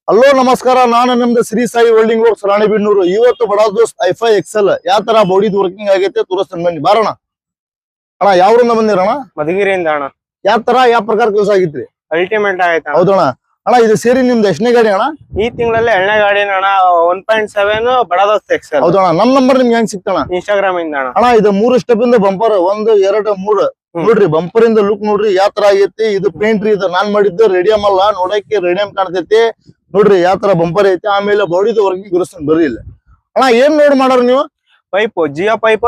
Hello ನಮಸ್ಕಾರ, ನಾನು ನಿಮ್ದು ಶ್ರೀ ಸಾಯಿ ವೆಲ್ಡಿಂಗ್ ವರ್ಕ್ಸ್ ರಾಣಿಬೆನ್ನೂರು. ಇವತ್ತು ಬಡ ದೋಸ್ತ್ ಐಫೈ ಎಕ್ಸೆಲ್ ಯಾವ ತರ ಬಾಡಿದ್ ವರ್ಕಿಂಗ್ ಆಗೈತೆ ತೋರಿಸ್ತಾನೆ, ಬನ್ನಿ ಬಾರೋಣ. ಅಣ್ಣ ಯಾವ್ರಿಂದ ಬಂದಿರಣ? ಮಧುಗಿರಿಯಿಂದ ಅಣ್ಣ. ಯಾವ ಪ್ರಕಾರ ಕೆಲಸ ಆಗಿತ್ರಿ? ಅಲ್ಟಿಮೇಟ್ ಆಯ್ತು ಹೌದಣ್ಣ. ಅಣ್ಣ ಇದು ಸೇರಿ ನಿಮ್ದು ಎಷ್ಟನೇ ಗಾಡಿ ಅಣ್ಣ? ಈ ತಿಂಗಳಲ್ಲಿ 2ನೇ ಗಾಡಿ ಅಣ್ಣ. 1.7 ಬಡ ದೋಸ್ತ್ ಎಕ್ಸೆಲ್. ಹೌದಣ್ಣ. ನಮ್ ನಂಬರ್ ನಿಮ್ಗೆ ಹೆಂಗ್ ಸಿಕ್ತಣ್ಣ? ಇನ್ಸ್ಟಾಗ್ರಾಮ್ ಇಂದ ಅಣ್ಣ. ಅಣ್ಣ ಇದು 3 ಸ್ಟೆಪ್ ಇಂದ ಬಂಪರ್ 1 2 3 ನೋಡ್ರಿ. ಬಂಪರ್ ಇಂದ ಲುಕ್ ನೋಡ್ರಿ ಯಾವ ತರ ಆಗೈತಿ. ಇದು ಪೇಂಟ್ ರೀ, ಇದು ನಾನ್ ಮಾಡಿದ್ದು ರೇಡಿಯಂ ಅಲ್ಲ, ನೋಡಕ್ಕೆ ರೇಡಿಯಂ ಕಾಣ್ತೈತಿ ನೋಡ್ರಿ ಯಾವ ತರ ಬಂಪರ್ ಐತಿ. ಆಮೇಲೆ ಬಾಡಿದ ವರ್ಕಿಂಗ್ ಗುರುಸ್ತಾನೆ ಬರ್ರಿ ಇಲ್ಲ. ಅಣ್ಣ ಏನ್ ನೋಡ್ ಮಾಡೋರು ನೀವು? ಪೈಪ್ ಜಿಯೋ ಪೈಪ್,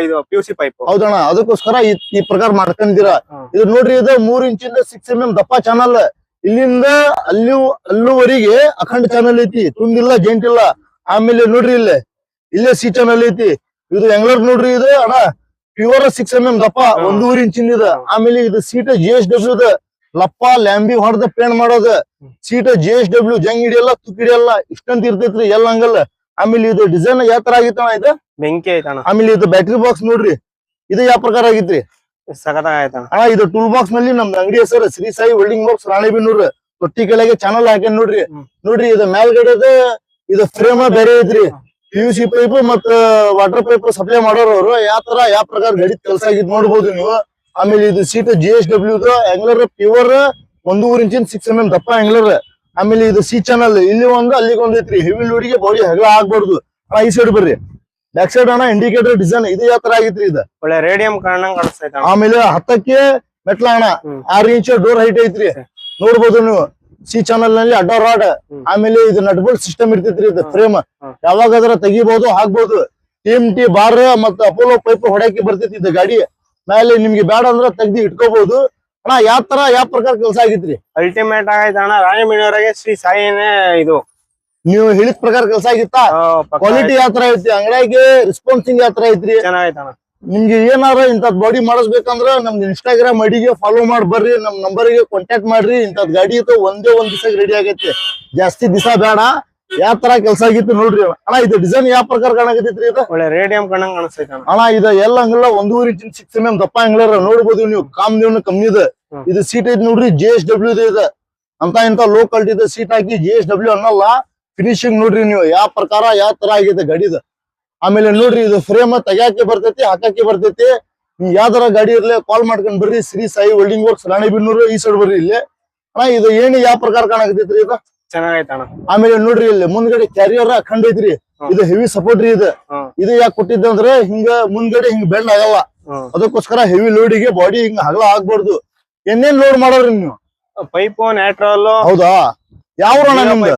ಇದು PVC ಪೈಪ್. ಹೌದಣ್ಣ, ಅದಕ್ಕೋಸ್ಕರ ಈ ಪ್ರಕಾರ ಮಾಡ್ಕೊಂಡಿರ. ಇದು ನೋಡ್ರಿ, ಇದು 3 ಇಂಚಿಂದ 6 mm ದಪ್ಪ ಚಾನಲ್. ಇಲ್ಲಿಂದ ಅಲ್ಲೂವರೆಗೆ ಅಖಂಡ ಚಾನಲ್ ಐತಿ, ತುಂಡಿಲ್ಲ ಜೈಂಟ್ ಇಲ್ಲ. ಆಮೇಲೆ ನೋಡ್ರಿ ಇಲ್ಲೇ ಸಿ ಚಾನಲ್ ಐತಿ. ಇದು ಎಂಗ್ಲರ್ ನೋಡ್ರಿ, ಇದು ಅಣ್ಣ ಪ್ಯೂರ್ 6 mm ದಪ್ಪ 1.5 ಇಂಚಿಂದ ಇದೆ. ಆಮೇಲೆ ಇದು ಸೀಟ್ GSW ಲಪ್ಪ ಲ್ಯಾಂಬಿ ಹೊಡೆದ ಪೇಂಟ್ ಮಾಡೋದು. ಸೀಟ್ GSW ಜಂಗ್ ಹಿಡಿಯಲ್ಲ, ತುಕ್ ಹಿಡಿಯಲ್ಲ, ಇಷ್ಟಂತ ಇರ್ತೈತ್ರಿ ಎಲ್ಲ ಹಂಗಲ್ಲ. ಆಮೇಲೆ ಇದು ಡಿಸೈನ್ ಯಾವ ತರ ಆಗಿತ್ತಣ್ಣ? ಇದು ಬೆಂಕಿ ಐತಣ್ಣ. ಆಮೇಲೆ ಇದು ಬ್ಯಾಟ್ರಿ ಬಾಕ್ಸ್ ನೋಡ್ರಿ, ಇದು ಯಾವ ಪ್ರಕಾರ ಆಗಿತ್ರಿ? ಸಖತ್ ಆಯ್ತಣ್ಣ. ಇದು ಟೂಲ್ ಬಾಕ್ಸ್ ನಲ್ಲಿ ನಮ್ದು ಅಂಗಡಿ ಹೆಸರು ಶ್ರೀ ಸಾಯಿ ವೆಲ್ಡಿಂಗ್ ವರ್ಕ್ಸ್ ರಾಣಿಬೆನ್ನೂರು. ತೊಟ್ಟಿ ಕೆಳಗೆ ಚಾನಲ್ ಹಾಕಿ ನೋಡ್ರಿ ಇದು ಮೇಲ್ಗಡೆ ಇದು ಫ್ರೇಮ್ ಬೇರೆ ಐತ್ರಿ. PVC ಪೈಪ್ ಮತ್ತ ವಾಟರ್ ಪೈಪ್ ಸಪ್ಲೈ ಮಾಡೋರು ಯಾವ ಪ್ರಕಾರ ಗಡಿ ಕೆಲಸ ಆಗಿದ್ ನೋಡ್ಬೋದು ನೀವು. ಆಮೇಲೆ ಇದು ಸೀಟ್ GSW ಎಂಗ್ಲರ್ ಪ್ಯೂರ್ 1.5 ಇಂಚಿನ 6 mm ದಪ್ಪ ಎಂಗ್ಲರ್. ಆಮೇಲೆ ಇದು ಸಿ ಚಾನಲ್ ಇಲ್ಲಿ ಒಂದು ಅಲ್ಲಿಗೆ ಒಂದ್ ಐತ್ರಿ. ಹೆವಿ ಲೋಡಿಗೆ ಬಾಡಿ ಹಗಲ ಆಗ್ಬಾರ್ದು. ಈ ಸೈಡ್ ಬರ್ರಿ, ಬ್ಯಾಕ್ ಸೈಡ್ ಅಣ್ಣ ಇಂಡಿಕೇಟರ್ ಡಿಸೈನ್ ಇದು ಯಾವ ತರ ಆಗಿತ್ರಿ? ಇದು ಒಳ್ಳೆ ರೇಡಿಯಂ ಕಾಣಂಗ್ ಕಾಣಿಸ್ತೈತೆ. ಆಮೇಲೆ 10ಕ್ಕೆ ಮೆಟ್ಲ ಅಣ್ಣ, 6 ಇಂಚ್ ಡೋರ್ ಹೈಟ್ ಐತ್ರಿ ನೋಡ್ಬೋದು ನೀವು. ಸಿ ಚಾನಲ್ ನಲ್ಲಿ ಅಡ್ಡ ರಾಡ್. ಆಮೇಲೆ ಇದು ನಟ್ ಬೋಲ್ಟ್ ಸಿಸ್ಟಮ್ ಇರ್ತೈತ್ರಿ. ಇದು ಫ್ರೇಮ್ ಯಾವಾಗಾದ್ರ ತೆಗಿಬಹುದು ಹಾಕ್ಬಹುದು. TMT ಬಾರ್ ಮತ್ತ ಅಪೋಲೋ ಪೈಪ್ ಹೊಡಕ್ಕೆ ಬರ್ತೈತಿ ಇದು ಗಾಡಿ. ಮೇಲೆ ನಿಮ್ಗೆ ಬೇಡ ಅಂದ್ರ ತೆಗ್ದಿ ಇಟ್ಕೋಬಹುದು. ಅಣ್ಣ ಯಾವ ಪ್ರಕಾರ ಕೆಲಸ ಆಗಿತ್ರಿ? ಅಲ್ಟಿಮೇಟ್ ಆಗೈತೆ ಅಣ್ಣ. ರಾಣಿಬೆನ್ನೂರಿಗೆ ಶ್ರೀ ಸಾಯಿನೇ ಇದು. ನೀವು ಹೇಳಿದ ಪ್ರಕಾರ ಕೆಲಸ ಆಗಿತ್ತಾ? ಕ್ವಾಲಿಟಿ ಯಾವ ತರ ಐತಿ? ಅಂಗಡಿಯಾಗೆ ರೆಸ್ಪಾನ್ಸಿಂಗ್ ಯಾವ ತರ ಐತ್ರಿ? ಚೆನ್ನಾಗೈತಣ್ಣ. ನಿಮ್ಗೆ ಏನಾರ ಇಂಥದ್ ಬಾಡಿ ಮಾಡಿಸ್ಬೇಕಂದ್ರ ನಮ್ದು ಇನ್ಸ್ಟಾಗ್ರಾಮ್ ಐಡಿಗೆ ಫಾಲೋ ಮಾಡಿ ಬರ್ರಿ, ನಮ್ ನಂಬರ್ಗೆ ಕಾಂಟ್ಯಾಕ್ಟ್ ಮಾಡ್ರಿ. ಇಂಥದ್ ಗಾಡಿ ಒಂದೇ ಒಂದ್ ದಿವಸ ರೆಡಿ ಆಗೈತಿ, ಜಾಸ್ತಿ ದಿವಸ ಬೇಡ. ಯಾವ ತರ ಕೆಲಸ ಆಗಿತ್ತು ನೋಡ್ರಿ ಅಣ್ಣ. ಇದು ಡಿಸೈನ್ ಯಾವ ಪ್ರಕಾರ ಕಾಣಕತ್ತೈತ್ರಿ? ಇದು ಒಳ್ಳೆ ರೇಡಿಯಂ ಕಾಣಂಗ್ ಕಾಣಿಸ್ತೈತೆ ಅಣ್ಣ. ಇದು ಎಲ್ಲ ಹಂಗಲ್ಲ 1.5 ಇಂಚಿನ 6 mm ದಪ್ಪ ಅಂಗ್ಲರ್ ನೋಡ್ಬೋದು ನೀವು. ಕಾಮ್ದೇವ್ನ ಕಮ್ಮಿದ ಇದು ಸೀಟ್ ಐತಿ ನೋಡ್ರಿ. GSW ಇದೆ ಇಂತ ಲೋ ಕ್ವಾಲಿಟಿ ಸೀಟ್ ಹಾಕಿ GSW ಅನ್ನಲ್ಲ. ಫಿನಿಶಿಂಗ್ ನೋಡ್ರಿ ನೀವು ಯಾವ ಪ್ರಕಾರ ಯಾವ ತರ ಆಗೈತೆ ಗಾಡಿದ. ಆಮೇಲೆ ನೋಡ್ರಿ ಇದು ಫ್ರೇಮ್ ತೆಗ್ಯಾಕೆ ಬರ್ತೈತಿ, ಹಾಕಕ್ಕೆ ಬರ್ತೈತಿ. ನೀವ್ ಯಾವ್ದಾರ ಗಾಡಿ ಇರ್ಲಿ ಕಾಲ್ ಮಾಡ್ಕೊಂಡ್ ಬರ್ರಿ. ಶ್ರೀ ಸಾಯಿ ವೆಲ್ಡಿಂಗ್ ವರ್ಕ್ಸ್ ರಾಣಿಬೆನ್ನೂರು ಈ ಸೈಡ್ ಬರ್ರಿ ಇಲ್ಲಿ. ಅಣ್ಣ ಇದು ಏನು ಯಾವ ಪ್ರಕಾರ ಕಾಣಕತ್ತೈತ್ರಿ? ಇದು ಚೆನ್ನಾಗೈತಣ್ಣ. ಆಮೇಲೆ ನೋಡ್ರಿ ಇಲ್ಲಿ ಮುಂದ್ಗಡೆ ಕ್ಯಾರಿಯರ್ ಅಖಂಡ ಐತ್ರಿ. ಇದು ಹೆವಿ ಸಪೋರ್ಟ್ ರೀ. ಇದು ಯಾಕೆ ಕೊಟ್ಟಿದ್ದೆ ಅಂದ್ರೆ ಹಿಂಗ ಮುಂದ್ಗಡೆ ಹಿಂಗ್ ಬೆಂಡ್ ಆಗಲ್ಲ, ಅದಕ್ಕೋಸ್ಕರ ಹೆವಿ ಲೋಡಿಗೆ ಬಾಡಿ ಹಿಂಗ ಹಗಲ ಆಗ್ಬಾರ್ದು. ಏನೇನ್ ಲೋಡ್ ಮಾಡೋರಿ ನೀವು? Pipe natural. ಹೌದಾ? ಯಾವ ನಿಮ್ದು?